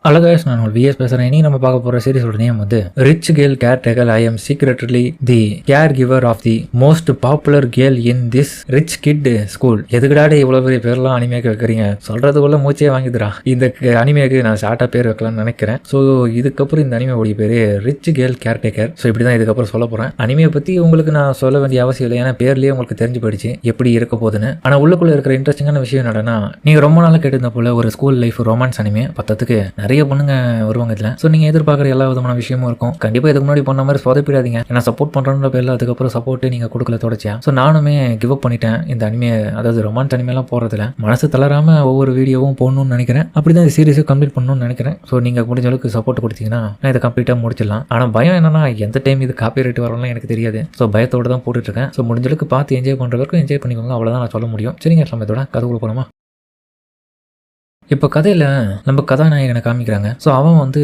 அழகாஸ் நான் ஒரு விஎஸ் பேசுறேன். இனி நம்ம பார்க்க போற சீரிஸோட நேம் வந்து rich girl care taker. I am secretly the care giver of the most popular girl in this rich kid school. எதுக்கடாடி இவ்வளவு பெரிய பேர்லாம் அனிமேக்கு வைக்கிறீங்க? சொல்றதுக்குள்ள மூச்சே வாங்கிதுரா. இந்த அனிமேக்கு நான் ஷார்ட்டா பேர் வைக்கலாம்னு நினைக்கிறேன். ஸோ இதுக்கப்புறம் இந்த அனிமேவுடைய பேரு rich girl care taker. So இப்படிதான் இதுக்கப்புறம் சொல்ல போறேன். அனிமையை பத்தி உங்களுக்கு நான் சொல்ல வேண்டிய அவசியம் இல்லை, ஏன்னா பேர்லயே உங்களுக்கு தெரிஞ்சு போயிடுச்சு எப்படி இருக்க போகுதுன்னு. ஆனா உள்ளுக்குள்ள இருக்கிற இன்ட்ரெஸ்டிங்கான விஷயம் என்னன்னா, நீங்க ரொம்ப நாளா கேட்டிருந்த போல ஒரு ஸ்கூல் லைஃப் ரொமான்ஸ் அனிமே பத்தத்துக்கு நிறைய பொண்ணுங்க வருவாங்க இதுல. ஸோ நீங்க எதிர்பார்க்குற எல்லா விதமான விஷயமும் இருக்கும். கண்டிப்பா இதுக்கு முன்னாடி பண்ண மாதிரி சொதப்பிடாதீங்க. ஏன்னா சப்போர்ட் பண்றன்ற பேர்ல அதுக்கப்புறம் சப்போர்ட் நீங்க கொடுக்கல தொடர்ச்சியா. ஸோ நானுமே கிவ் அப் பண்ணிட்டேன் இந்த அனிமே, அதாவது ரொமான்ஸ் அனிமேலாம் போறதுல. மனசு தளராம ஒவ்வொரு வீடியோவும் போடணும்னு நினைக்கிறேன். அப்படிதான் இந்த சீரிஸை கம்ப்ளீட் பண்ணணும்னு நினைக்கிறேன். ஸோ நீங்க முடிஞ்ச அளவுக்கு சப்போர்ட் கொடுத்தீங்கன்னா நான் இதை கம்ப்ளீட்டா முடிச்சிடலாம். ஆனா பயம் என்னன்னா, எந்த டைம் இது காப்பி ரைட் வரலாம் எனக்கு தெரியாது. ஸோ பயத்தோட தான் போட்டுட்டு இருக்கேன். ஸோ முடிஞ்ச அளவுக்கு பார்த்து என்ஜாய் பண்றவருக்கும் என்ஜாய் பண்ணிக்கோங்க, அவ்வளவுதான் நான் சொல்ல முடியும். சரிங்க, நம்ம இதோட கதைக்குள்ள போனோமா? இப்போ கதையில் நம்ம கதாநாயகனை காமிக்கிறாங்க. ஸோ அவன் வந்து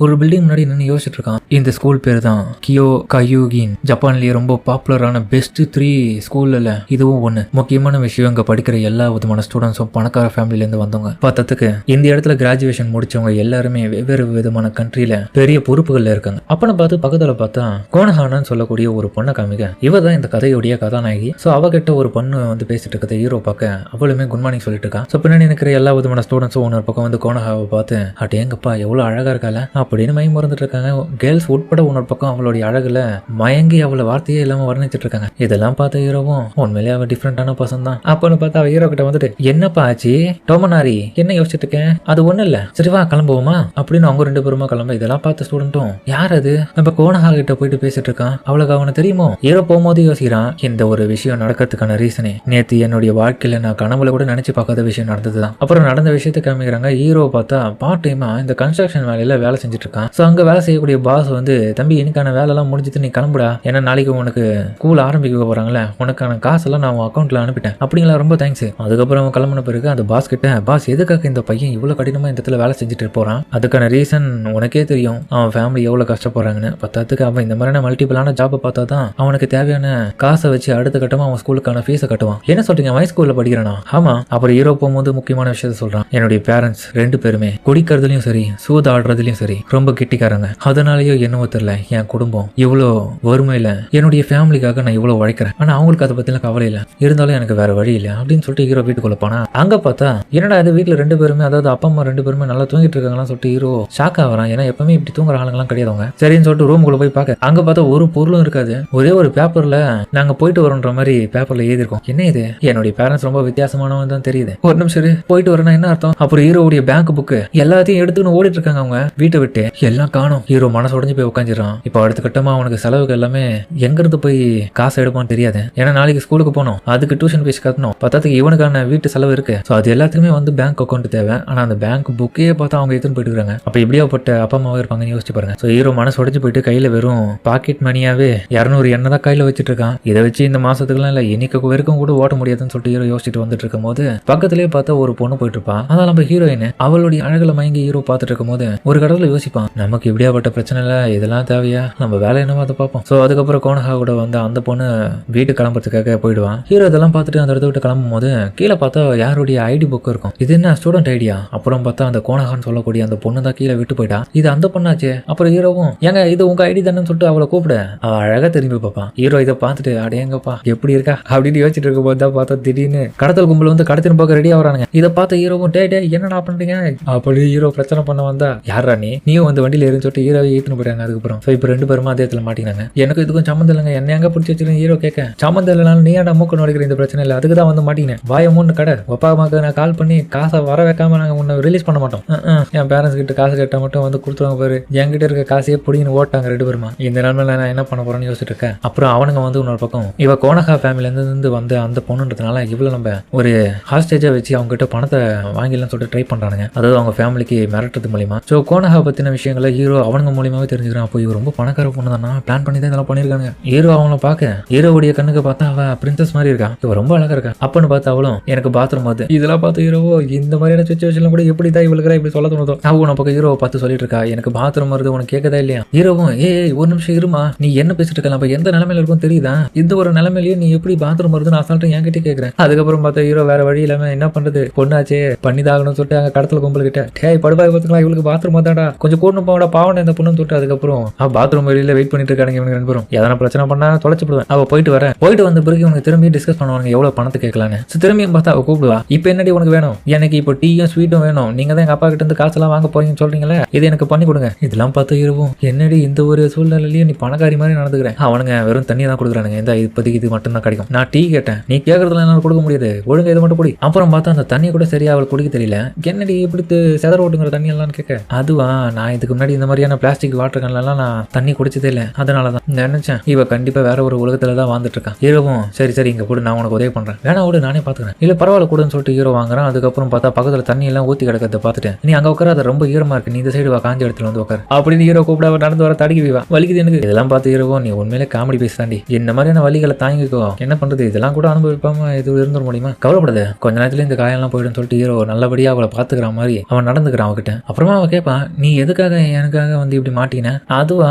ஒரு பில்டிங் முன்னாடி நின்று யோசிச்சுட்டு இருக்கான். இந்த ஸ்கூல் பேர் தான் கியோ கயூகின். ஜப்பான்லேயே ரொம்ப பாப்புலரான பெஸ்ட் 3 ஸ்கூல்ல இதுவும் ஒன்று. முக்கியமான விஷயம், இங்கே படிக்கிற எல்லா விதமான ஸ்டூடெண்ட்ஸும் பணக்கார ஃபேமிலியிலேருந்து வந்தவங்க. பார்த்ததுக்கு இந்த இடத்துல கிராஜுவேஷன் முடிச்சவங்க எல்லாருமே வெவ்வேறு விதமான கண்ட்ரியில பெரிய பொறுப்புகளில் இருக்காங்க. அப்பன்னு பார்த்து பக்கத்தில் பார்த்தா கோனஹானான்னு சொல்லக்கூடிய ஒரு பொண்ணை காமிக்க. இவ தான் இந்த கதையுடைய கதாநாயகி. ஸோ அவகிட்ட ஒரு பொண்ணு வந்து பேசிட்டு இருக்கிறத ஹீரோ பார்க்க அவளுமே குட் மார்னிங் சொல்லிட்டு இருக்கா. ஸோ பின்னாடி இருக்கிற எல்லா விதமான ஸ்டூடெண்ட்ஸும் ஒரு பக்கம் வந்து கோனஹாவை பார்த்து அடேங்கப்பா எவ்வளோ அழகா இருக்கால அப்படின்னு மயம் மறந்துட்டு இருக்காங்க. கேர்ள்ஸ் உட்பட இன்னொரு பக்கம் அவளுடைய அழகுல மயங்கி அவளை வார்த்தையே இல்லாம வர்ணிச்சிட்டு இருக்காங்க. இதெல்லாம் பார்த்த ஹீரோவும் உண்மையிலே அவ டிஃப்ரெண்டான பர்சன் தான். அப்பன்னு பார்த்தா அவ ஹீரோ கிட்ட வந்துட்டு, என்னப்பா ஆச்சு டோமனாரி, என்ன யோசிச்சுட்டு இருக்கேன்? அது ஒண்ணு இல்ல, சரி வா கிளம்புவோமா அப்படின்னு அவங்க 2 பேருமா கிளம்ப. இதெல்லாம் பார்த்த ஸ்டூடெண்ட்டும், யார் அது நம்ம கோனஹா கிட்ட போயிட்டு பேசிட்டு இருக்கான், அவளுக்கு அவனை தெரியுமோ? ஹீரோ போகும்போது யோசிக்கிறான், இந்த ஒரு விஷயம் நடக்கிறதுக்கான ரீசனே நேத்து என்னுடைய வாழ்க்கையில நான் கனவுல கூட நினைச்சு பார்க்காத விஷயம் நடந்ததுதான். அப்புறம் நடந்த விஷயத்த காமிக்கிறாங்க. ஹீரோ பார்த்தா பார்ட் டைமா இந்த கன்ஸ்ட்ரக்ஷன் வேலையில வேலை செஞ்சுட்டு இருக்கான். ஸோ அங்க வேலை செய்யக்கூடிய பாஸ் வந்து, தம்பி இன்னைக்கான வேலைலாம் முடிஞ்சிட்டு நீ கிளம்புடா, ஏன்னா நாளைக்கு உனக்கு ஸ்கூல் ஆரம்பிக்க போறாங்களே, உனக்கான காசெல்லாம் நான் அக்கௌண்ட்ல அனுப்பிட்டேன் அப்படிங்களா, ரொம்ப தேங்க்ஸ். அதுக்கப்புறம் அவன் கிளம்பின பிறகு அந்த பாஸ் கிட்ட, பாஸ் எதுக்காக இந்த பையன் இவ்வளவு கடினமா இந்த இடத்துல வேலை செஞ்சுட்டு போறான்? அதுக்கான ரீசன் உனக்கே தெரியும், அவன் ஃபேமிலி எவ்வளவு கஷ்டப்படுறாங்கன்னு. பத்தாத்துக்கு அவன் இந்த மாதிரியான மல்டிபிளான ஜாப்பை பார்த்தா தான் அவனுக்கு தேவையான காசை வச்சு அடுத்த கட்டமா அவன் ஸ்கூலுக்கான ஃபீஸை கட்டுவான். என்ன சொல்றீங்க, அவன் ஸ்கூல்ல படிக்கிறானா? ஆமா. அப்புறம் ஹீரோ போகும்போது முக்கியமான விஷயத்த சொல்றான், என்னுடைய பேரண்ட்ஸ் 2 பேருமே குடிக்கிறதுலயும் சரி சூது ஆடுறதுலயும் சரி ரொம்ப கெட்டிக்காரங்க. அதனாலயோ என்னவோ தெரியல, என் குடும்பம் இவ்வளோ வறுமையில என்னுடைய ஃபேமிலிக்காக நான் இவ்வளவு உழைக்கிறேன், ஆனா அவங்களுக்கு அதை பத்திலாம் கவலை இல்லை, இருந்தாலும் எனக்கு வேற வழி இல்லை அப்படின்னு சொல்லிட்டு ஹீரோ வீட்டுக்குள்ள போனா, அங்க பார்த்தா என்னடா அது வீட்டுல 2 பேருமே, அதாவது அப்பா அம்மா 2 பேருமே நல்லா தூங்கிட்டு இருக்காங்கன்னு சொல்லிட்டு ஹீரோ ஷாக் ஆகிறான். ஏன்னா எப்பவுமே இப்படி தூங்குற ஆளுங்கெல்லாம் கிடையாதுங்க. சரின்னு சொல்லிட்டு ரூமுக்குள்ள போய் பார்க்க, அங்க பார்த்தா ஒரு பொருளும் இருக்காது. ஒரே ஒரு பேப்பர்ல நாங்க போயிட்டு வரோன்ற மாதிரி பேப்பர்ல எழுதிருக்கோம். என்ன இது, என்னுடைய பேரண்ட்ஸ் ரொம்ப வித்தியாசமானவன் தான் தெரியுது. ஒரு நிமிஷம் போயிட்டு வரேன்னா என்ன அர்த்தம்? அப்புறம் ஹீரோவுடைய பேங்க் புக்கு எல்லாத்தையும் எடுத்துன்னு ஓடிட்டு இருக்காங்க அவங்க வீட்டை விட்டு, எல்லாம் காணும். ஹீரோ மனசு உடஞ்சு போய் உட்காந்துறான். இப்போ அடுத்த கட்டமா அவனுக்கு செலவுக்கு எல்லாமே எங்க இருந்து போய் காசு எடுப்பான்னு தெரியாது. ஏன்னா நாளைக்கு ஸ்கூலுக்கு போனோம், அதுக்கு டியூஷன் ஃபீஸ் கட்டணும், பத்தாத்துக்கு இவனுக்கான வீட்டு செலவு இருக்கு. ஸோ அது எல்லாத்துக்குமே வந்து பேங்க் அக்கௌண்ட் தேவை. ஆனா அந்த பேங்க் புக்கே பார்த்தா அவங்க எடுத்துன்னு போயிட்டு இருக்காங்க. அப்ப எப்படியாப்பட்ட அப்பா அம்மாவே இருப்பாங்கன்னு யோசிச்சு பாருங்க. ஸோ ஹீரோ மனசு உடஞ்சு போயிட்டு கையில வெறும் பாக்கெட் மணியாவே 200 எண்ணெய் தான் கையில வச்சுட்டு இருக்கான். இதை வச்சு இந்த மாசத்துக்குலாம் இல்ல இன்னைக்கு வரைக்கும் கூட ஓட்ட முடியாதுன்னு சொல்லிட்டு ஹீரோ யோசிச்சுட்டு வந்துட்டு இருக்கும் போது பக்கத்திலேயே பார்த்தா ஒரு பொண்ணு போயிட்டு இருப்பான். அதான் நம்ம ஹீரோயின். அவளுடைய அழகுல மயங்கி ஹீரோ பார்த்துட்டு இருக்கும் போது ஒரு கடவுள யோசிப்பான், நமக்கு இப்படியாப்பட்ட பிரச்சனை இல்ல, இதெல்லாம் தேவையா, நம்ம வேலை என்னமோ அதை பார்ப்போம். ஸோ அதுக்கப்புறம் கோனஹா கூட வந்து அந்த பொண்ணு வீட்டுக்கு கிளம்புறதுக்காக போயிடுவான். ஹீரோ இதெல்லாம் பார்த்துட்டு அந்த இடத்த விட்டு கிளம்பும் போது கீழே பார்த்தா யாருடைய ஐடி புக் இருக்கும். இது என்ன ஸ்டூடெண்ட் ஐடியா? அப்புறம் பார்த்தா அந்த கோனஹான்னு சொல்லக்கூடிய அந்த பொண்ணு தான் கீழே விட்டு போயிட்டா. இது அந்த பொண்ணாச்சு. அப்புறம் ஹீரோவும், ஏங்க இது உங்க ஐடி தானேன்னு சொல்லிட்டு அவளை கூப்பிட, அவ அழகா திரும்பி பார்ப்பான். ஹீரோ இதை பார்த்துட்டு அடேங்கப்பா எப்படி இருக்கா அப்படின்னு யோசிச்சுட்டு இருக்கும் போது தான் பார்த்தா திடீர்னு கடத்தல் கும்பல் வந்து கடத்தின பார்க்க ரெடி ஆகிறானுங்க. இதை பார்த்த ஹீரோவும், டே என்னடா பண்றீங்க அப்படி ஹீரோ பிரச்சனை பண்ண வந்தா, யாரா நீயும் வந்து வண்டியில ஏறின்னு சொல்லிட்டு ஹீரோவை ஏத்துன்னு போயிட்டாங்க. அதுக்கப்புறம் இப்போ 2 பேருமா அதே இடத்துல மாட்டினாங்க. எனக்கு இதுக்கும் சம்மந்தம் இல்லைங்க, என்ன எங்க பிடிச்சி வச்சிருக்கேன் ஹீரோ கேட்க. சம்மந்தம் இல்லைனாலும் நீ ஏன்டா மூக்கு நுழைக்கிற இந்த பிரச்சனை இல்லை, அதுக்கு தான் வந்து மாட்டினேன். வாய மூணு கடை அப்பா அம்மாக்கு நான் கால் பண்ணி காசை வர வைக்காம நாங்கள் உன்னை ரிலீஸ் பண்ண மாட்டோம். என் பேரண்ட்ஸ் கிட்ட காசு கேட்டால் மட்டும் வந்து கொடுத்துருவாங்க பாரு, என்கிட்ட இருக்க காசையே பிடிங்கன்னு ஓட்டாங்க 2 பேருமா. இந்த நிலைமையில நான் என்ன பண்ண போறேன்னு யோசிச்சுட்டு இருக்கேன். அப்புறம் அவனுங்க வந்து இன்னொரு பக்கம் இவ கோனஹா ஃபேமிலில இருந்து வந்து அந்த பொண்ணுன்றதுனால இவ்வளவு நம்ம ஒரு ஹாஸ்டேஜா வச்சு அவங்க கிட்ட பணத்தை வாங்கிடலாம் சொல்லிட்டு ட்ரை பண்றானுங்க. அதாவது அவங்க ஃபேமிலிக்கு மிரட்டுறது மூலியமா. ஸோ கோனஹா பத்தின விஷயங்களை ஹீரோ அவனுங்க மூலியமாவே தெரிஞ்சுக்கிறான். அப்போ இவர் ரொம்ப பணக்கார பொண்ணு தானா, பிளான் பண்ணி தான் இதெல்லாம் பண்ணிருக்காங்க. ஹீரோ அவங்கள பார்க்க ஹீரோவுடைய கண்ணுக்கு பார்த்தா அவ பிரின்சஸ் மாதிரி இருக்கா, இவ ரொம்ப அழகா இருக்கா. அப்பன்னு பார்த்து அவளும் எனக்கு பாத்ரூம் பார்த்து இதெல்லாம் பார்த்து ஹீரோவோ இந்த மாதிரியான சுச்சுவேஷன்ல கூட எப்படி தான் இவளுக்கு இப்படி சொல்ல தோணுதோ. அவங்க நம்ம பக்கம் ஹீரோவை பார்த்து சொல்லிட்டு இருக்கா, எனக்கு பாத்ரூம் வருது உனக்கு கேட்கதா இல்லையா? ஹீரோவும் ஒரு நிமிஷம் இருமா, நீ என்ன பேசிட்டு இருக்கலாம், அப்ப எந்த நிலைமையில இருக்கும் தெரியுதா? இந்த ஒரு நிலைமையிலேயே நீ எப்படி பாத்ரூம் வருதுன்னு அசால்ட்டு என்கிட்ட கேட்கிறேன். அதுக்கப்புறம் பார்த்தா ஹீரோ வேற வழி இல்லாம என்ன பண்றது, பொண்ணாச்சே பண்ணி தாகணும்னு சொல்லிட்டு அங்க கடத்தல கும்பல் கிட்ட டேய் படுபாய் பார்த்துக்கலாம் இவளுக்கு பாத்ரூம் தான்டா கொஞ்சம் கூட்டு போங்கடா பாவம் இந்த பொண்ணு சொல்லிட்டு அதுக்கப்புறம் பாத்ரூம் வெளியில வெயிட் பண்ணிட்டு இருக்காங்க இவங்க 2 பேரும். எதனா பிரச்சனை பண்ணா தொலைச்சுடுவேன். அவ போயிட்டு வந்த பிறகு இவங்க திரும்பி டிஸ்கஸ் பண்ணுவாங்க எவ்வளவு பணத்தை கேட்கலான்னு. திரும்பியும் பார்த்தா அவ கூப்பிடுவா இப்போ என்னடி உனக்கு வேணும்? எனக்கு இப்போ டீயும் ஸ்வீட்டும் வேணும். நீங்க தான் எங்க அப்பா கிட்ட இருந்து காசெல்லாம் வாங்க போறீங்கன்னு சொல்றீங்களே இது எனக்கு பண்ணி கொடுங்க. இதெல்லாம் பார்த்து இருவும் என்னடி இந்த ஒரு சூழ்நிலையிலேயே நீ பணக்காரி மாதிரி நடந்துக்கிறேன். அவனுங்க வெறும் தண்ணி தான் கொடுக்குறானுங்க. இந்த இப்போதைக்கு இது மட்டும் தான் கிடைக்கும். நான் டீ கேட்டேன் நீ கேட்கறதுல என்னால கொடுக்க முடியாது ஒழுங்கு இது மட்டும் குடி. அப்புறம் பார்த்தா அந்த தண்ணி கூட சரியா அவள் குடிக்க தெரியல. என்னடி இப்படி செதற ஓட்டுங்கிற தண்ணி எல்லாம் கேட்க அதுவா நான் இதுக்கு முன்னாடி இந்த மாதிரியான பிளாஸ்டிக் வாட்டர் கேன்லாம் நான் தண்ணி குடிச்சதே இல்லை. அதனாலதான் நினைச்சேன் இவ கண்டிப்பா வேற ஒரு உலகத்துல தான் வாழ்ந்துட்டு இருக்கான். ஹீரோவும் சரி இங்க கூட நான் உனக்கு உதவி பண்றேன் வேணா விடு நானே பாத்துக்கிறேன். இல்ல பரவாயில்ல கூடன்னு சொல்லிட்டு ஹீரோ வாங்குறான். அதுக்கப்புறம் பார்த்தா பக்கத்துல தண்ணி எல்லாம் ஊத்தி கிடக்கிறத பார்த்துட்டேன். நீ அங்க உட்கார அது ரொம்ப ஈரமா இருக்கு நீ இந்த சைடு வா காஞ்ச இடத்துல வந்து உட்காரு அப்படின்னு ஹீரோ கூப்பிட நடந்து வர தடுக்கி வா வலிக்குது எனக்கு. இதெல்லாம் பார்த்து ஹீரோவும் நீ உண்மையிலே காமெடி பேச தாண்டி என்ன மாதிரியான வலிகளை தாங்கிக்கோ என்ன பண்றது இதெல்லாம் கூட அனுபவிப்பாம இது இருந்துட முடியுமா கவலைப்படாது கொஞ்ச நேரத்துல இந்த காயெல்லாம் போயிடும் சொல்லிட்டு ஹீரோ நல்லபடியா அவளை பாத்துக்கிற மாதிரி அவன் நடந்துக்கிறான் அவகிட்ட. அப்புறமா அவ கேட்பான் நீ எதுக்காக எனக்காக வந்து இப்படி மாட்டின? அதுவா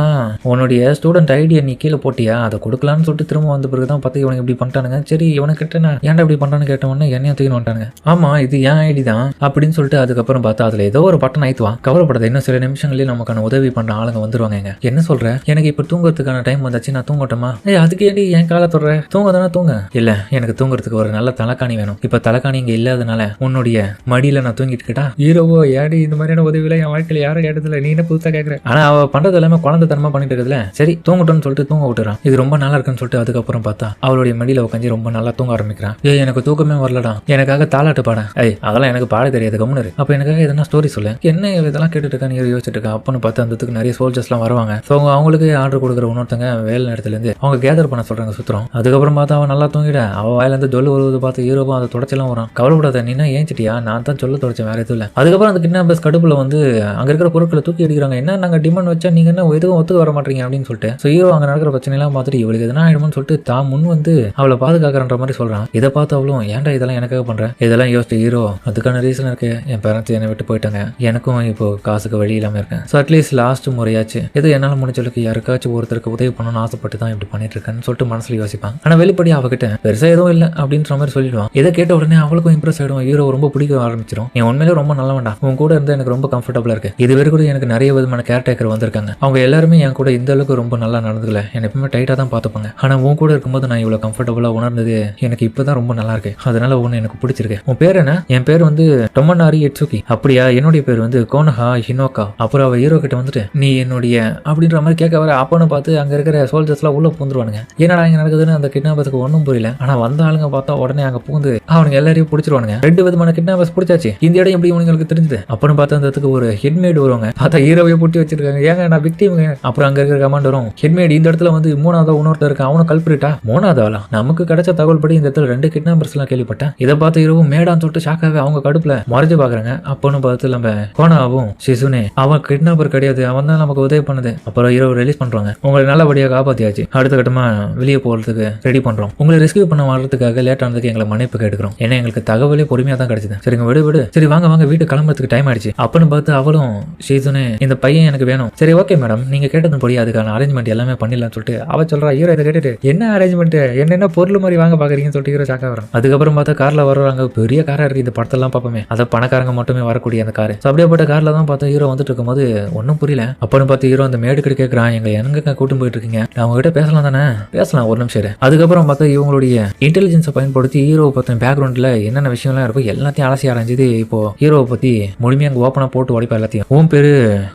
உன்னுடைய ஸ்டூடெண்ட் ஐடியா நீ கீழே போட்டியா அதை கொடுக்கலான்னு சொல்லிட்டு திரும்ப வந்த பிறகுதான் பார்த்து இவனுக்கு இப்படி பண்ணிட்டானுங்க. சரி இவனுக்கிட்ட நான் ஏன்டா இப்படி பண்றான்னு கேட்டவொன்னே என்னையும் தூக்கி வந்துட்டானுங்க. ஆமா இது ஏன் ஐடி தான் அப்படின்னு சொல்லிட்டு அதுக்கப்புறம் பார்த்தா அதுல ஏதோ ஒரு பட்டன் ஆயித்துவான். கவலைப்படாத இன்னும் சில நிமிஷங்களே நமக்கான உதவி பண்ற ஆளுங்க வந்துருவாங்க. என்ன சொல்ற எனக்கு இப்ப தூங்குறதுக்கான டைம் வந்தாச்சு நான் தூங்கட்டுமா? அதுக்கு ஏடி என் காலை தொடர தூங்க தானே தூங்க. இல்ல எனக்கு தூங்குறதுக்கு ஒரு நல்ல தலைக்காணி வேணும். இப்ப தலைக்காணி இங்க இல்லாதனால உன்னுடைய மடியில நான் தூங்கிட்டு கேட்டா ஹீரோவோ ஏடி இந்த மாதிரியான உதவியில என் வாழ்க்கையில யாரும் கேட்டதில்ல நீ என்ன புதுசா கேட்கற. ஆனா அவ பண்றது எல்லாமே குழந்தை தனமா பண்ணிட்டு இருக்குதுல சரி தூங்கட்டும்னு சொல்லிட்டு தூங்க விட்டுறான். இது ரொம்ப நல்லா இருக்குன்னு சொல்லிட்டு அதுக்கப்புறம் பார்த்தா அவளுடைய மடியில உட்காந்து ரொம்ப நல்லா தூங்க ஆரம்பிக்கிறான். எனக்கு தூக்கமே வரலடா எனக்காக தாலாட்டு பாட அதெல்லாம் எனக்கு பாட தெரியாது கம்முனு. அப்ப எனக்காக எதனா ஸ்டோரி சொல்லு. என்ன இதெல்லாம் கேட்டுட்டு இருக்கா நீ யோசிச்சுட்டு இருக்கா. அப்பன்னு பார்த்து அந்த நிறைய சோல்ஜர்ஸ் எல்லாம் வருவாங்க. அவங்களுக்கு ஆர்டர் கொடுக்குற இன்னொருத்தங்க வேலை நேரத்துல இருந்து அவங்க கேதர் பண்ண சொல்றாங்க சுத்துறோம். அதுக்கப்புறம் பார்த்தா அவன் நல்லா தூங்கிட அவ வாயில இருந்து ஜொல்லு வருவது பார்த்து ஹீரோவும் அதை தொடச்செல்லாம் வரும். கவலைப்படாத நீனா ஏஞ்சிட்டியா நான் தான் சொல்ல தொடச்சேன் வேற எதுவும் இல்லை. அதுக்கப்புறம் அந்த கிட்னாப்பர்ஸ் கடுப்புல வந்து அங்க இருக்கிற பொருட்களை தூக்கி அடிக்கிறாங்க. என்ன நாங்க டிமாண்ட் வச்சா நீங்க என்ன எதுவும் ஒத்துக்க வர மாட்டீங்க அப்படின்னு சொல்லிட்டு ஹீரோ அங்க நடக்கிற பிரச்சனை எல்லாம் பார்த்துட்டு இவளுக்கு எதனா ஆயிடும்னு சொல்லிட்டு தான் முன் வந்து அவளை பாதுகாக்கிறன்ற மாதிரி சொல்றான். இதை பார்த்து அவளும் ஏன்டா இதெல்லாம் எனக்காக பண்றேன் இதெல்லாம் யோசிச்சு ஹீரோ அதுக்கான ரீசன் இருக்கு என் பேரண்ட்ஸ் என்னை விட்டு போயிட்டாங்க எனக்கும் இப்போ காசுக்கு வழி இல்லாம இருக்கேன். ஸோ அட்லீஸ்ட் லாஸ்ட் முறையாச்சு எது என்னால் முடிஞ்சளவுக்கு யாருக்காச்சும் ஒருத்தருக்கு உதவி பண்ணணும்னு ஆசைப்பட்டு தான் இப்படி பண்ணிட்டு இருக்கேன்னு சொல்லிட்டு மனசுல யோசிப்பான். ஆனா வெளிப்படி அவகிட்ட பெருசா எதுவும் இல்லை அப்படின்ற மாதிரி சொல்லிடுவான். இதை கேட்ட உடனே அவளுக்கும் இம்ப்ரெஸ் ஆயிடும். ஹீரோ ரொம்ப பிடிக்க ஆரம்பிச்சிடும். நீ உண்மையிலே ரொம்ப நல்ல வேண்டாம் உன் கூட இருந்தா எனக்கு ரொம்ப கம்ஃபர்டபுளா இருக்கு. இது வரை கூட எனக்கு நிறைய விதமான கேர்டேக்கர் வந்திருக்காங்க. அவங்க எல்லாருமே என் கூட இந்த அளவுக்கு ரொம்ப நல்லா நடந்துக்கல என்ன எப்பவுமே டைட்டா தான் பார்த்துப்பாங்க. ஆனா உன் கூட இருக்கும்போது நான் இவ்வளவு கம்ஃபர்டபுளா உணர்ந்தது எனக்கு இப்பதான் ரொம்ப நல்லா இருக்கு. அதனால ஒன்னு எனக்கு பிடிச்சிருக்கு. உன் பேர் என்ன? என் பேர் வந்து டொமனாரி எட்சுகி. அப்படியா என்னுடைய பேர் வந்து கோனஹா ஹினோகா. அப்புறம் அவ ஹீரோ கிட்ட வந்துட்டு நீ என்னுடைய அப்படின்ற மாதிரி கேட்க வர அப்பன்னு பார்த்து அங்க இருக்கிற சோல்ஜர்ஸ் எல்லாம் உள்ள பூந்துருவானுங்க. என்னடா இங்க நடக்குதுன்னு அந்த கிட்னாப்பர்ஸ்க்கு ஒன்றும் புரியல. ஆனா வந்த ஆளுங்க பார்த்தா உடனே அங்க பூந்து அவனுங்க எல்லாரையும் பிடிச்சிருவானுங்க. 2 விதமான கிட்னாப்பர்ஸ் பிடிச்சாச்சு. இந்த இடம் எப்படி உங்களுக்கு தெரிஞ்சது அப்பன்னு பார்த்தா அந்த இடத்துக்கு ஒரு ஹெட்மேட் வருவாங்க. பார்த்தா ஹீரோவை பூட்டி வச்சிருக்காங்க. ஏங்க நான் விக்டிமுங்க. அப்புறம் அங்க இருக்கிற கமாண்டரும் ஹெட்மேட் இந்த இடத்துல வந்து 3வது இன்னொருத்தர் இருக்க அவனும் கல்பிரிட்டா 3வது ஆளா நமக்கு கிடைச்ச தகவல் படி இந்த இடத்துல 2 கிட்னாப்பர்ஸ் எல்லாம் கேள்விப்பட்டேன். இதை பார்த்து ஹீரோவும் மேடான்னு சொல்லிட்டு ஷாக்காவே அவங்க கடுப்புல மறைஞ்சு பாக்குறாங்க. அப்பன்னு பார்த்து நம்ம கோனாவும் சிசுனே அவன் கிட்னாப்பர் கிடையாது அவன் தான் நமக்கு உதவி பண்ணுது. அப்புறம் ஹீரோ ரிலீஸ் பண்றாங்க. உங்களை நல்லபடியாக காப்பாத்தியாச்சு. அடுத்த கட்டமா வெளியே போறதுக்கு ரெடி பண்றோம். உங்களை ரெஸ்கியூ பண்ண வர்றதுக்காக லேட் ஆனதுக்கு எங்களை மன்னிப்பு கேட்டுக்கிறோம். ஏன்னா எங்களுக்கு தகவலே பொறுமையா தான் கிடைச்சது. சரிங்க விடு சரி வாங்க வீட்டு கிளம்புறதுக்கு டைம் ஆயிடுச்சு. அப்பன்னு பார்த்து அவளும் ஷீசுனே இந்த பையன் எனக்கு வேணும். சரி ஓகே மேடம் நீங்க கேட்டதுபடி அதுக்கான அரேஞ்ச்மெண்ட் எல்லாமே பண்ணிடலாம்னு சொல்லிட்டு அவ சொல்றா. ஹீரோ இதை கேட்டுட்டு என்ன அரேஞ்ச்மெண்ட் என்ன பொருள் மாதிரி வாங்க பாக்குறீங்கன்னு சொல்லிட்டு ஹீரோ சாக்கா வரும். அதுக்கப்புறம் பார்த்தா கார்ல வர்றாங்க. பெரிய காரா இருக்கு. இந்த படத்தெல்லாம் பார்ப்போமே அதை பணக்காரங்க மட்டுமே வரக்கூடிய அந்த கார். அப்படியேப்பட்ட கார்ல தான் பார்த்தா ஹீரோ வந்துட்டு இருக்கும்போது ஒன்னும் புரியல. அப்பன்னு பார்த்து ஹீரோ அந்த மேடு கிட்ட கேட்கறான் எங்க எங்க கூட்டு போயிட்டு இருக்கீங்க அவங்க கிட்ட பேசலாம் தானே பேசலாம் ஒரு நிமிஷம். அதுக்கப்புறம் பார்த்தா இவங்களுடைய இன்டெலிஜென்ஸை பயன்படுத்தி ஹீரோவை பத்தின பேக்ரவுண்ட்ல என்னென்ன விஷயம்லாம் இருக்கும் எல்லாத்தையும் அலசி ஆரம்பிச்சது. இப்போ ஹீரோவை பத்தி முழுமையா அங்க ஓப்பனா போட்டு உடைப்பா எல்லாத்தையும். உன் பேரு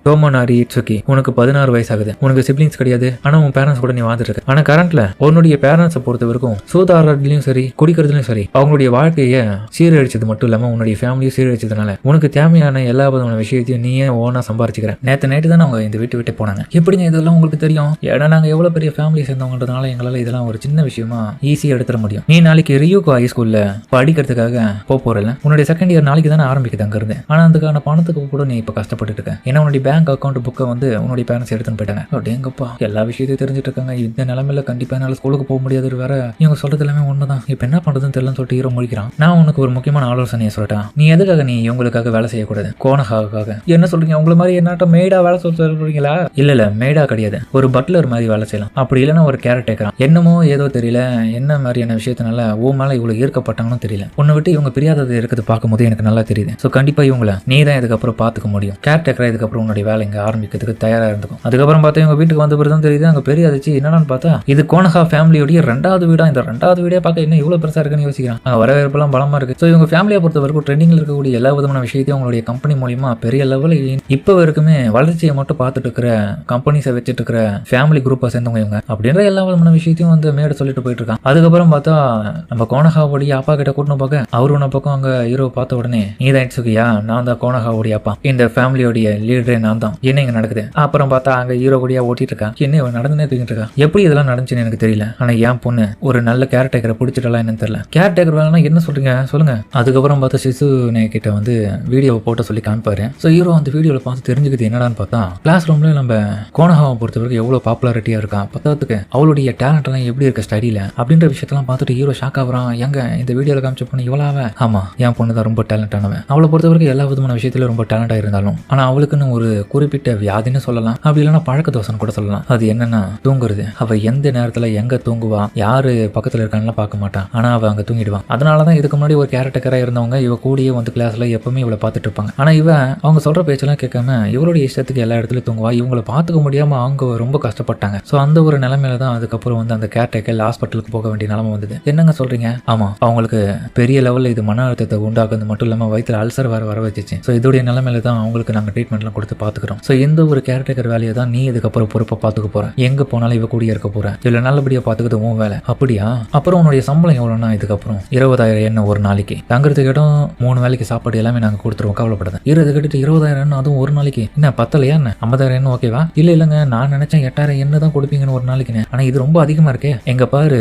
டோமோனாரி இட்சுகி. உனக்கு 16 வயசு ஆகுது. உனக்கு சிப்ளிங்ஸ் கிடையாது. ஆனா உன் பேரண்ட்ஸ் கூட நீ வாழ்ந்துட்டு இருக்க. ஆனா கரண்ட்ல உன்னுடைய பேரண்ட்ஸை பொறுத்த வரைக்கும் சூதாடுறதுலயும் சரி குடிக்கிறதுலயும் சரி அவங்களுடைய வாழ்க்கையை சீரழிச்சது மட்டும் இல்லாம உன்னுடைய ஃபேமிலியும் சீரழிச்சதுனால உனக்கு தேவையான எல்லா விதமான விஷயத்தையும் நீயே ஓனா சம்பாரிச்சுக்கிற. நேற்று நைட்டு தான் அவங்க இந்த வீட்டு விட்டு போனாங்க. எப்படிங்க இதெல்லாம் உங்களுக்கு தெரியும்? ஏன்னா நாங்க எவ்வளவு பெரிய ஃபேமிலி சேர்ந்தவங்கன்றதுனால எங்களால இதெல்லாம் ஒரு சின்ன விஷயமா ஈஸியா எடுத்துட முடியும். நீ நாளைக்கு ரியூகோ ஹை ஸ்கூல்ல படிக்கிறதுக்காக போறல உன்னுடைய செகண்ட் இயர் நாளைக்கு தானே ஆரம்பிக்குது அங்க இருந்து. ஆனா அதுக்கான பணத்துக்கு கூட நீ இப்ப கஷ்டப்பட்டு இருக்க. ஏன்னா உன்னுடைய பேங்க் அக்கௌண்ட் புக்கை வந்து உன்னுடைய பேரண்ட்ஸ் எடுத்துன்னு போயிட்டாங்க. அப்படிங்கப்பா எல்லா விஷயத்தையும் தெரிஞ்சுட்டு இருக்காங்க. இந்த நிலைமையில கண்டிப்பா என்னால ஸ்கூலுக்கு போக முடியாது. வேற இவங்க சொல்றது எல்லாமே உண்மைதான். இப்ப என்ன பண்றதுன்னு தெரியலன்னு சொல்லிட்டு ஹீரோ முடிக்கிறான். நான் உனக்கு ஒரு முக்கியமான ஆலோசனையை சொல்லிட்டேன். நீ எதுக்காக நீ இவங்களுக்காக வேலை செய்யக்கூடாது? கோனஹாவுக்காக. என்ன சொல்றீங்க? உங்களை மாதிரி என்னாட்டம் மேடா வேலை சொல்றீங்களா? இல்ல மேடா கிடையாது. ஒரு பட்லர் மாதிரி வேலை செய்யலாம். அப்படி இல்லைன்னா ஒரு கேரட் டேக்கரா. என்னமோ ஏதோ தெரியல என்ன மாதிரியான விஷயத்தினால ஓ மேல இவ்வளவு ஈர்க்கப்பட்டாங்கன்னு தெரியல. உன்னை விட்டு இவங்க பிரியாதது இருக்குது பார்க்கும்போது எனக்கு நல்லா தெரியுது. ஸோ கண்டிப்பா இவங்கள நீ தான் இதுக்கப்புறம் பார்த்துக்க முடியும். கேர்டேக்கரா இதுக்கப்புறம் உன்னுடைய வேலை இங்க ஆரம்பிக்கிறதுக்கு தயாரா இருந்துக்கும். அதுக்கப்புறம் பார்த்தா இவங்க வீட்டுக்கு வந்த பிறகு தான் தெரியுது அங்க பெரிய அதிர்ச்சி என்னன்னு பார்த்தா இது கோனஹா ஃபேமிலியோடைய 2வது வீடா. இந்த 2வது வீடே பார்க்க இன்னும் இவ்வளவு பெருசா இருக்குன்னு யோசிக்கிறான். அங்க வரவேற்பெல்லாம் பலமா இருக்கு. ஸோ இவங்க ஃபேமிலியை பொறுத்த வரைக்கும் ட்ரெண்டிங்ல இருக்கக்கூடிய எல்லா விதமான விஷயத்தையும் அவங்களுடைய கம்பெனி மூலியமா பெரிய லெவலில் இப்போ வரைக்குமே வளர்ச்சியை மட்டும் பார்த்துட்டு இருக்கிற கம்பெனிஸை வச்சுட்டு இருக்கிற ஃபேமிலி குரூப்பை சேர்ந்தவங்க இவங்க அப்படின்ற எல்லா விதமான விஷயத்தையும் வந்து மேட சொல்லிட்டு போயிட்டு இருக்கான். அதுக்கப்புறம் பார்த்தா நம்ம கோனஹாவுடைய அப்பா கிட்ட கூட்டணும் பார்க்க அவரு ஒன்ன பக்கம் அங்க ஹீரோ பார்த்த உடனே நீ தான் இட்சுகியா, நான் தான் கோனஹாவுடைய அப்பா, இந்த ஃபேமிலியோடைய லீடரே நான் தான், என்ன இங்க நடக்குது. அப்புறம் பார்த்தா அங்க ஹீரோ கூடியா ஓட்டிட்டு இருக்கா. என்ன நடந்துனே தூக்கிட்டு இருக்கா. எப்படி இதெல்லாம் நடந்துச்சுன்னு எனக்கு தெரியல. ஆனா என் பொண்ணு ஒரு நல்ல கேரக்டரை பிடிச்சிட்டலாம் என்னன்னு தெரியல. கேரக்டர் வேலைனா என்ன சொல்றீங்க சொல்லுங்க. அதுக்கப்புறம் பார்த்தா சிசுனே கிட்ட வந்து வீடியோவை போட்ட சொல்லி காமிப்பாரு. ஸோ ஹீரோ அந்த வீடியோவில் பார்த்து தெரிஞ்சுக்கிது என்னடான்னு பார்த்தா கிளாஸ் ரூம்ல நம்ம கோனஹாவை பொறுத்தவரைக்கும் எவ்வளவு பாப்புலாரிட்டியா இருக்கா, பத்தாவதுக்கு அவளுடைய டேலண்ட் எல்லாம் எப்படி இருக்க ஸ்டடியில அப்படின்ற விஷயத்தெல்லாம் பார்த்துட்டு ஹீரோ ஷாக் ஆகுறான். எங்க இந்த வீடியோவில் காமிச்ச பொண்ணு இவளாவ? ஆமா, என் பொண்ணு தான் ரொம்ப டேலண்டானவன். அவளை பொறுத்தவரைக்கும் எல்லா விதமான விஷயத்துல ரொம்ப டேலண்டா இருந்தாலும் ஆனா அவளுக்குன்னு ஒரு குறிப்பிட்ட வியாதின்னு சொல்லலாம், அப்படி இல்லைன்னா பழக்க தோசைன்னு கூட சொல்லலாம். அது என்னன்னா தூங்குறது. அவ எந்த நேரத்துல எங்க தூங்குவா, யாரு பக்கத்துல இருக்கான்னு பார்க்க மாட்டான், ஆனா அவ அங்க தூங்கிடுவான். அதனாலதான் இதுக்கு முன்னாடி ஒரு கேரக்டரா இருந்தவங்க இவ கூடியே வந்து கிளாஸ்ல எப்பவுமே இவளை பார்த்துட்டு இருப்பாங்க. ஆனா இவ அவங்க சொல்ற பேச்செல்லாம் கேட்காம இவளுடைய இஷ்டத்துக்கு எல்லா இடத்துலயும் தூங்குவா. இவங்களை பார்த்துக்க முடியாம அவங்க ரொம்ப கஷ்டப்பட்டாங்க. ஸோ அந்த ஒரு நிலைமையில தான் அதுக்கப்புறம் வந்து அந்த கேர்டேக்கர் ஹாஸ்பிட்டலுக்கு போக வேண்டிய நிலைமை வந்தது. என்னங்க சொல்றீங்க? ஆமா, அவங்களுக்கு பெரிய லெவலில் இது மன அழுத்தத்தை உண்டாக்குறது மட்டும் இல்லாமல் வயிற்றுல அல்சர் வர வச்சிச்சு. ஸோ இதோடைய நிலைமையில தான் அவங்களுக்கு நாங்கள் ட்ரீட்மெண்ட்லாம் கொடுத்து பார்த்துக்கிறோம். ஸோ இந்த ஒரு கேர்டேக்கர் வேலையை தான் நீ இதுக்கப்புறம் பொறுப்பை பார்த்துக்க போற. எங்க போனாலும் இவ கூடிய இருக்க போற. இதில் நல்லபடியாக பார்த்துக்கிறது உன் வேலை. அப்படியா? அப்புறம் உன்னுடைய சம்பளம் எவ்வளோனா இதுக்கப்புறம் 20,000 என்ன ஒரு நாளைக்கு. தங்குறதுக்கு இடம் 3 வேலைக்கு சாப்பாடு எல்லாமே நாங்கள் கொடுத்துருவோம், கவலைப்படாத. கிட்ட 20,000 அதுவும் ஒரு நாளைக்கு என்ன பத்தலையா என்ன? 50,000 ஓகேவா? இல்லைங்க நான் நினைச்சேன் 8,000 என்ன தான் கொடுப்பீங்கன்னு ஒரு நாளைக்கு. ஆனா இது ரொம்ப அதிகமா இருக்கே. எங்க பாரு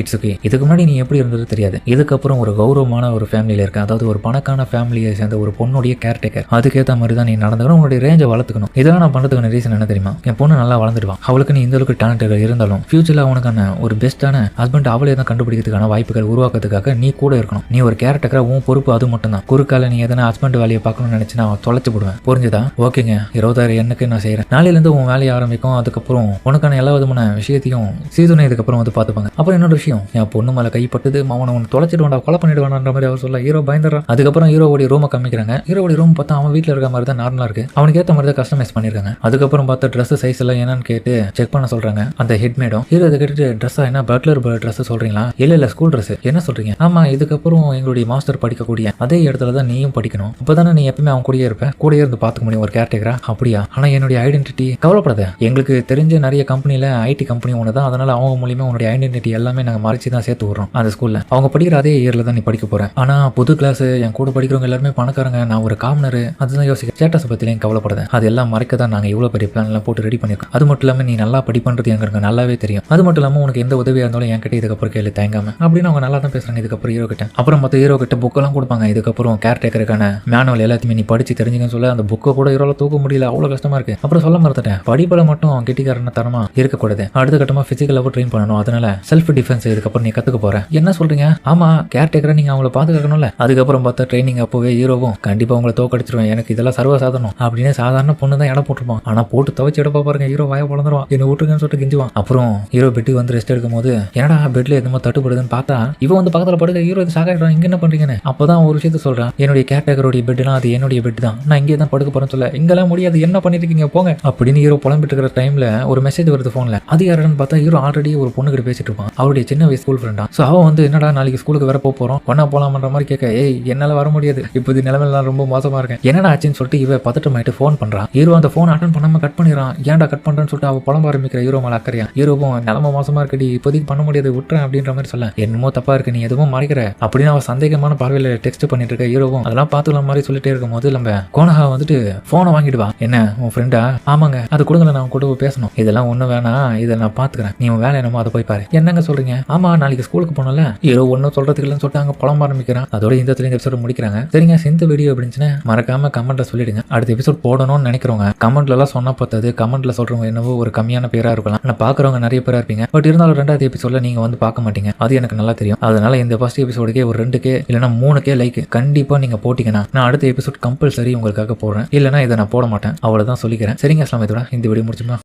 இட்ஸுகி, இதுக்கு முன்னாடி நீ எப்படி இருந்தது தெரியாது. இதுக்கப்புறம் ஒரு கௌரவமான ஒரு ஃபேமிலியில இருக்க, அதாவது ஒரு பணக்கான ஃபேமிலியை சேர்ந்த ஒரு பொண்ணுடைய கேர்டேக்கர். அதுக்கேற்ற மாதிரி தான் நீ நடந்துக்கணும். உங்களுடைய ரேஞ்சை வளர்த்துக்கணும். இதெல்லாம் நான் பண்றதுக்கான ரீசன் என்ன தெரியுமா? என் பொண்ணு நல்லா வளர்ந்துடுவான். அவளுக்கு நீ இந்த அளவுக்கு டேலண்ட் இருந்தாலும் ஃபியூச்சர்ல அவனுக்கான ஒரு பெஸ்ட்டான ஹஸ்பண்ட் அவளே தான் கண்டுபிடிக்கிறதுக்கான வாய்ப்புகள் உருவாக்குறதுக்காக நீ கூட இருக்கணும். நீ ஒரு கேரக்டரா உன் பொறுப்பு அது மட்டும் தான். குறுக்கால நீ எதனா ஹஸ்பண்ட் வேலையை பார்க்கணும்னு நினைச்சு நான் தொலைச்சு போடுவேன். புரிஞ்சுதா? ஓகேங்க, 20,000 எண்ணுக்கு நான் செய்யறேன். நாளையிலேருந்து உன் வேலையை ஆரம்பிக்கும். அதுக்கப்புறம் உனக்கான எல்லா விதமான விஷயத்தையும் சீதுனை இதுக்கப்புறம் வந்து பார்த்துப்பாங்க. அப்புறம் இன்னொரு விஷயம், என் பொண்ணு மேலே கைப்பட்டது அவனை ஒன்று தொலைச்சிடுவாண்டா, கொலை பண்ணிடுவான்ற மாதிரி அவர் சொல்ல ஹீரோ பயந்துறான். அதுக்கப்புறம் ஹீரோவுடைய ரூமை காமிக்கிறாங்க. ஹீரோவுடைய ரூம் பார்த்தா அவன் வீட்டில் இருக்க மாதிரி தான் நார்மலா இருக்கு. அவனுக்கு ஏற்ற மாதிரி தான் கஸ்டமைஸ் பண்ணிருக்காங்க. அதுக்கப்புறம் பார்த்தா ட்ரெஸ் சைஸ் எல்லாம் என்னன்னு கேட்டு செக் பண்ண சொல்றாங்க அந்த ஹெட்மேடும். ஹீரோ இதை கேட்டுட்டு ட்ரெஸ்ஸா என்ன பட்லர் ட்ரெஸ் சொல்றீங்களா? இல்ல ஸ்கூல் ட்ரெஸ். என்ன சொல்றீங்க? ஆமா, இதுக்கப்புறம் எங்களுடைய மாஸ்டர் படிக்கக்கூடிய அதே இடத்துல தான் நீயும் படிக்கணும். அப்பதானே நீ எப்பவுமே அவன் கூடயே இருப்ப, கூடயே இருந்து பார்த்துக்க முடியும் ஒரு கேரக்டரா. அப்படியா? ஆனா என்னுடைய ஐடென்டிட்டி கவலைப்படாத. எங்களுக்கு தெரிஞ்ச நிறைய கம்பெனில ஐடி கம்பெனி ஒன்று தான். அதனால அவங்க மூலியமா உன்னுடைய ஐடென்டிட்டி எல்லாமே நாங்கள் மறைச்சு தான் சேர்த்து விடுறோம் அந்த ஸ்கூல்ல. அவங்க படிக்கிற அதே இயர்ல தான் நீ படிக்க போற. ஆனா புது கிளாஸ், என் கூட படிக்கிறவங்க எல்லாருமே பணக்காரங்க, நான் ஒரு காமனர். அதுதான் யோசிக்க. ஸ்டேட்டஸ் பத்திலையும் கவலைப்படாத. அதெல்லாம் மறைக்க தான் நாங்கள் இவ்வளவு பெரிய பிளான் எல்லாம் போட்டு ரெடி பண்ணிருக்கோம். அது மட்டும் இல்லாம நீ நல்லா படிப்பன்றது எனக்கு நல்லாவே தெரியும். அது மட்டும் இல்லாம உனக்கு எந்த உதவியா இருந்தாலும் என்கிட்ட இதுக்கப்புறம் கேள்வி தயங்காம அப்படின்னு அவங்க நல்லா தான் பேசுறாங்க. இதுக்கப்புறம் ஹீரோ கிட்ட அப்புறம் மற்ற ஹீரோ கிட்ட புக்கெல்லாம் கொடுப்பாங்க. இதுக்கப்புறம் கேர்டேக்கருக்கான மேனுவல் எல்லாத்தையுமே நீ படிச்சு தெரிஞ்சுக்கன்னு சொல்ல அந்த புக்கை கூட ஹீரோல தூக்க முடியல, அவ்வளவு கஷ்டமா இருக்கு. அப்புறம் சொல்ல மறந்துட்டேன், படிப்புல மட்டும் கெட்டிக்காரன தரமா இருக்கக்கூடாது. அடுத்த கட்டமா பிசிக்கலாவும் ட்ரெயின் பண்ணணும். அதனால செல்ஃப் டிஃபென்ஸ் இதுக்கப்புறம் நீ கத்துக்க போற. என்ன சொல்றீங்க? ஆமா, கேர்டேக்கரை நீங்க அவங்கள பாத்துக்கணும்ல. அதுக்கப்புறம் பார்த்தா ட்ரைனிங் அப்போவே ஹீரோவும் கண்டிப்பா உங்களை தோக்கடிச்சிருவேன், எனக்கு இதெல்லாம் சர்வசாதாரணம் அப்படின்னு சாதாரண பொண்ணு தான் இடம் போட்டுருப்பான். ஆனா போட்டு துவைச்சு எடுப்பா பாருங்க, ஹீரோ வாய பிளந்துருவான். என்ன விட்டுருங்கன்னு சொல்லிட்டு கெஞ்சுவான். அப்புறம் ஹீரோ பெட்டுக்கு வந்து ரெஸ்ட் எடுக்கும் போது என்னடா பெட்ல எதுவும் தட்டுப்படுதுன்னு பார்த்தா இவன் வந்து பக்கத்துல படுக்க ஹீரோ இது சாகாயிடுறான். இங்க என்ன பண்றீங்கன்னு அப்பதான் ஒரு விஷயத்த சொல்றான். என்னுடைய கேர்டேக்கருடைய பெட்னா அது என்னுடைய பெட் தான், நான் இங்கே தான் படுக்க போறேன்னு சொல்ல இங்கெல்லாம் முடியாது, என்ன பண்ணிட்டு இருக்கீங்க போங்க அப்படின்னு ஹீரோ புலம்பிட்டு இருக்கிற டைம்ல ஒரு மெசேஜ் வருது போன்ல. அது யாருன்னு பார்த்தா ஹீரோ ஆல்ரெடி ஒரு பொண்ணு கிட்ட பேசிட்டு இருப்பான், அவருடைய சின்ன வயசு ஸ்கூல் ஃப்ரெண்டா. சோ அவன் வந்து என்னடா நாளைக்கு ஸ்கூலுக்கு வேற போறோம், ஒன்னா போலாம்ன்ற மாதிரி கேட்க, ஏய் என்னால வர முடியாது, இப்போ இது நிலைமையில ரொம்ப மோசமா இருக்கேன், என்னடா ஆச்சுன்னு சொல்லிட்டு இவ பதட்டமாயிட்டு ஃபோன் பண்றான். ஹீரோ அந்த ஃபோன் அட்டன் பண்ணாம கட் பண்ணிடுறான். ஏன்டா கட் பண்றேன்னு சொல்லிட்டு அவ புலம்ப ஆரம்பிக்கிற ஹீரோ மேல அக்கறையா. ஹீரோவும் நிலைமை மோசமா இருக்கடி, இப்போதைக்கு பண்ண முடியாது, விட்டுறேன் அப்படின்ற மாதிரி சொல்ல, என்னமோ தப்பா இருக்கு, நீ எதுவும் மறைக்கிற அப்படின்னு அவன் சந்தேகமான பார்வையில டெக்ஸ்ட் பண்ணிட்டு இருக்க. ஹீரோவும் அதெல்லாம் பாத்துக்கலாம் மாதிரி சொல்லிட்டே இருக்கும் போது நம்ம கோனஹா வந்துட்டு போனை வாங்கிடுவா. என்ன உன் ஃப்ரெண்டா? ஆமாங்க, அது கொடுங்கல, நான் கூட பேசணும். இதெல்லாம் ஒண்ணு வேணாம், இதை நான் பாத்துக்கிறேன், நீ உன் வேலை என்னமோ அதை போய் பாரு. என்னங்க சொல்றீங்க? ஆமா, நாளைக்கு ஸ்கூலுக்கு போனல. ஹீரோ ஒன்னும் சொல்றதுக்கு இல்லைன்னு சொல்லிட்டு அங்க புலம்ப ஆரம்பிக்கிறான். அதோட இந்த எபிசோட முடிக்கிறாங்க. சரிங்க, இந்த வீடியோ அப்படின்னுச்சுன்னா மறக்காம கமெண்ட்ல சொல்லிடுங்க. அடுத்த எபிசோட் போடணும்னு நினைக்கிறவங்க கமெண்ட்ல எல்லாம் சொன்னா பார்த்தது. கமெண்ட்ல சொல்றவங்க என்னவோ ஒரு கம்மியான பேரா இருக்கலாம், ஆனா பாக்குறவங்க நிறைய பேரா இருப்பீங்க. பட் இருந்தாலும் 2வது எபிசோட்ல நீங்க வந்து பார்க்க மாட்டீங்க, அது எனக்கு நல்லா தெரியும். அதனால இந்த ஃபர்ஸ்ட் எபிசோடுக்கே ஒரு 2K இல்லைன்னா 3K லைக் கண்டிப்பா நீங்க போட்டீங்கன்னா நான் அடுத்த எபிசோட் கம்பல்சரி உங்களுக்காக போடுறேன். இல்லைன்னா இதை நான் போட மாட்டேன். அவ்வளவுதான் சொல்லிக்கிறேன். சரிங்க, அஸ்லாம், இதோட இந்த வீடியோ முடிச்சுமா.